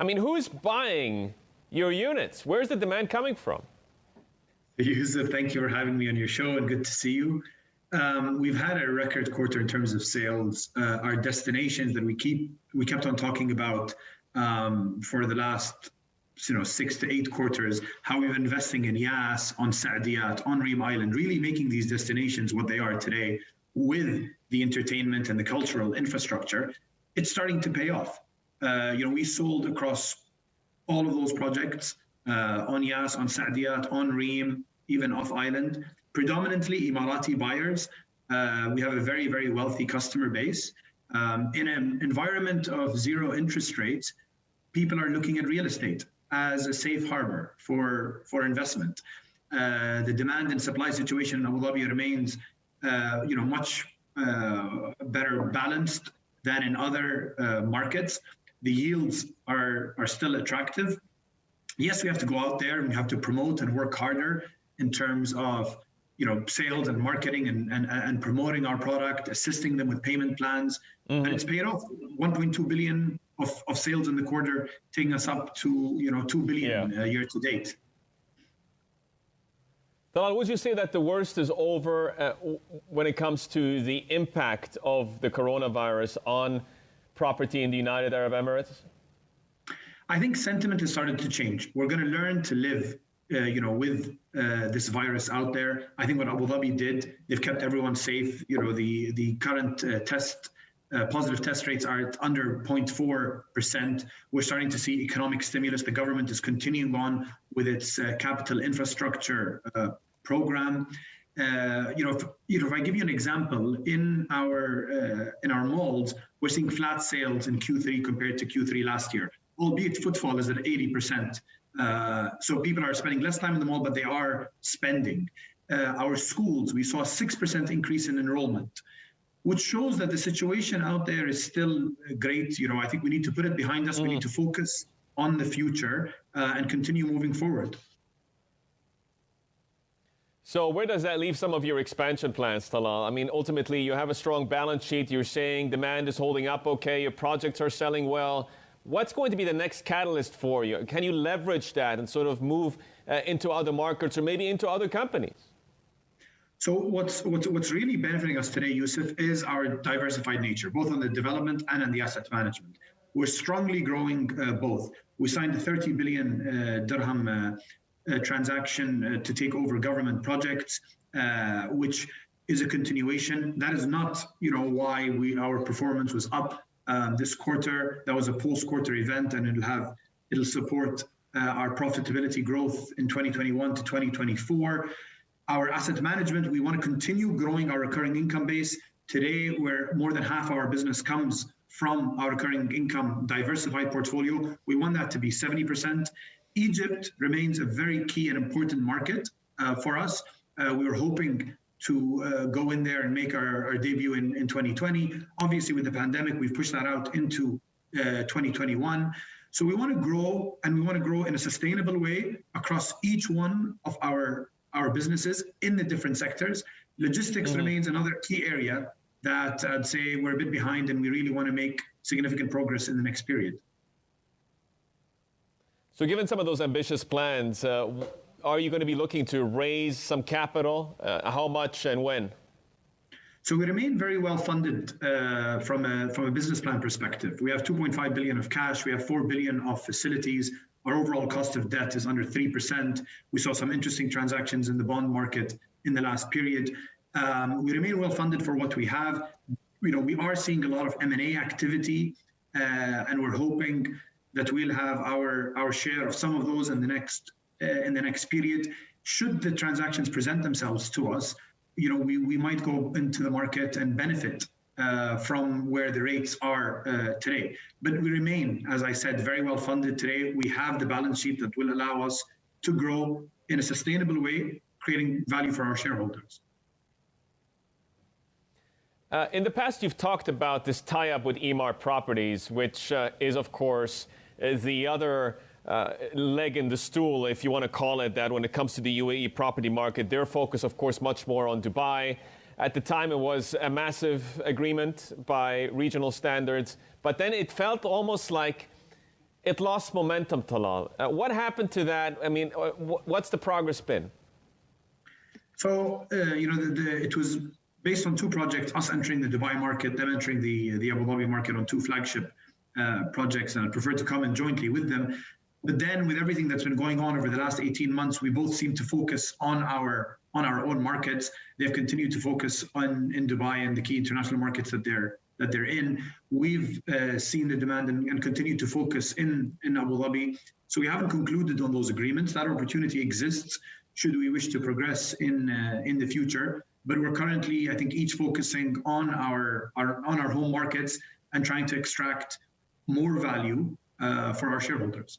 I mean, who's buying your units? Where's the demand coming from? Yusuf, thank you for having me on your show and good to see you. We've had a record quarter in terms of sales. Our destinations that we kept on talking about for the last 6 to 8 quarters, how we're investing in U.A.E, on Saadiyat, on Reem Island, really making these destinations what they are today with the entertainment and the cultural infrastructure. It's starting to pay off. We sold across all of those projects on U.A.E, on Saadiyat, on Reem, even off island, predominantly Emirati buyers. We have a very, very wealthy customer base. In an environment of zero interest rates, people are looking at real estate as a safe harbor for investment. The demand and supply situation in Abu Dhabi remains much better balanced than in other markets. The yields are still attractive. Yes, we have to go out there and we have to promote and work harder in terms of sales and marketing and promoting our product, assisting them with payment plans. And it's paid off. 1.2 billion of sales in the quarter, taking us up to 2 billion year to date. Talal, would you say that the worst is over when it comes to the impact of the coronavirus on property in the United Arab Emirates? I think sentiment has started to change. We're going to learn to live with this virus out there. I think what Abu Dhabi did, they've kept everyone safe. The current positive test rates are at under 0.4%. We're starting to see economic stimulus. The government is continuing on with its capital infrastructure program. If I give you an example, in our malls, we're seeing flat sales in Q3 compared to Q3 last year, albeit footfall is at 80%. So people are spending less time in the mall, but they are spending. Our schools, we saw a 6% increase in enrollment, which shows that the situation out there is still great. I think we need to put it behind us. We need to focus on the future and continue moving forward. So where does that leave some of your expansion plans, Talal? I mean, ultimately, you have a strong balance sheet. You're saying demand is holding up okay. Your projects are selling well. What's going to be the next catalyst for you? Can you leverage that and sort of move into other markets or maybe into other companies? So what's really benefiting us today, Yusuf, is our diversified nature, both on the development and on the asset management. We're strongly growing both. We signed a 30 billion dirham transaction to take over government projects, which is a continuation. That is not, why our performance was up this quarter. That was a post-quarter event, and it'll support our profitability growth in 2021 to 2024. Our asset management, we want to continue growing our recurring income base. Today, where more than half our business comes from our recurring income diversified portfolio, we want that to be 70%. Egypt remains a very key and important market for us. We were hoping to go in there and make our debut in 2020. Obviously, with the pandemic, we've pushed that out into 2021. So we want to grow, and we want to grow in a sustainable way across each one of our businesses in the different sectors. Logistics remains another key area that I'd say we're a bit behind, and we really want to make significant progress in the next period. So given some of those ambitious plans, are you going to be looking to raise some capital? How much and when? So we remain very well funded from a business plan perspective. We have 2.5 billion of cash. We have 4 billion of facilities. Our overall cost of debt is under 3%. We saw some interesting transactions in the bond market in the last period. We remain well funded for what we have. We are seeing a lot of M&A activity, and we're hoping that we'll have our share of some of those in the next period. Should the transactions present themselves to us, we might go into the market and benefit from where the rates are today. But we remain, as I said, very well funded today. We have the balance sheet that will allow us to grow in a sustainable way, creating value for our shareholders. In the past, you've talked about this tie-up with Emaar Properties, which is, of course, the other leg in the stool, if you want to call it that, when it comes to the U.A.E. property market. Their focus, of course, much more on Dubai. At the time, it was a massive agreement by regional standards, but then it felt almost like It lost momentum, Talal. What happened to that? I mean, what's the progress been? So, it was based on two projects, us entering the Dubai market, them entering the Abu Dhabi market on two flagship projects, and I prefer to come in jointly with them. But then with everything that's been going on over the last 18 months, we both seem to focus on our own markets. They've continued to focus in Dubai and the key international markets that they're in. We've seen the demand and continue to focus in Abu Dhabi. So we haven't concluded on those agreements. That opportunity exists should we wish to progress in the future. But we're currently, I think, each focusing on our home markets and trying to extract more value for our shareholders.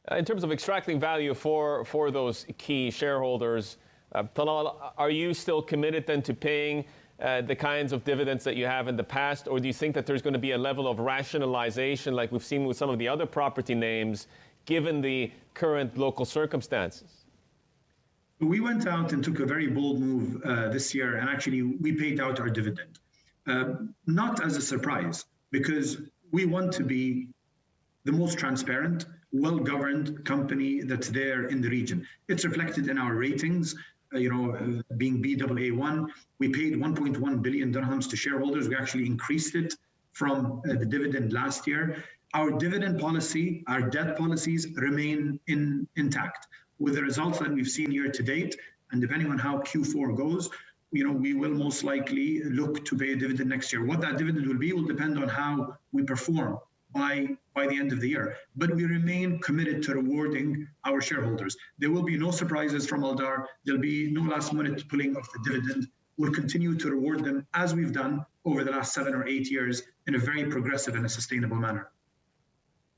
In terms of extracting value for those key shareholders, Talal, are you still committed then to paying the kinds of dividends that you have in the past, or do you think that there's going to be a level of rationalization like we've seen with some of the other property names, given the current local circumstances? We went out and took a very bold move this year, and actually we paid out our dividend. Not as a surprise, because we want to be the most transparent, well-governed company that's there in the region. It's reflected in our ratings, being Baa1. We paid 1.1 billion dirhams to shareholders. We actually increased it from the dividend last year. Our dividend policy, our debt policies remain intact. With the results that we've seen year to date, and depending on how Q4 goes, we will most likely look to pay a dividend next year. What that dividend will be will depend on how we perform by the end of the year. But we remain committed to rewarding our shareholders. There will be no surprises from Aldar. There'll be no last minute pulling of the dividend. We'll continue to reward them as we've done over the last 7 or 8 years in a very progressive and a sustainable manner.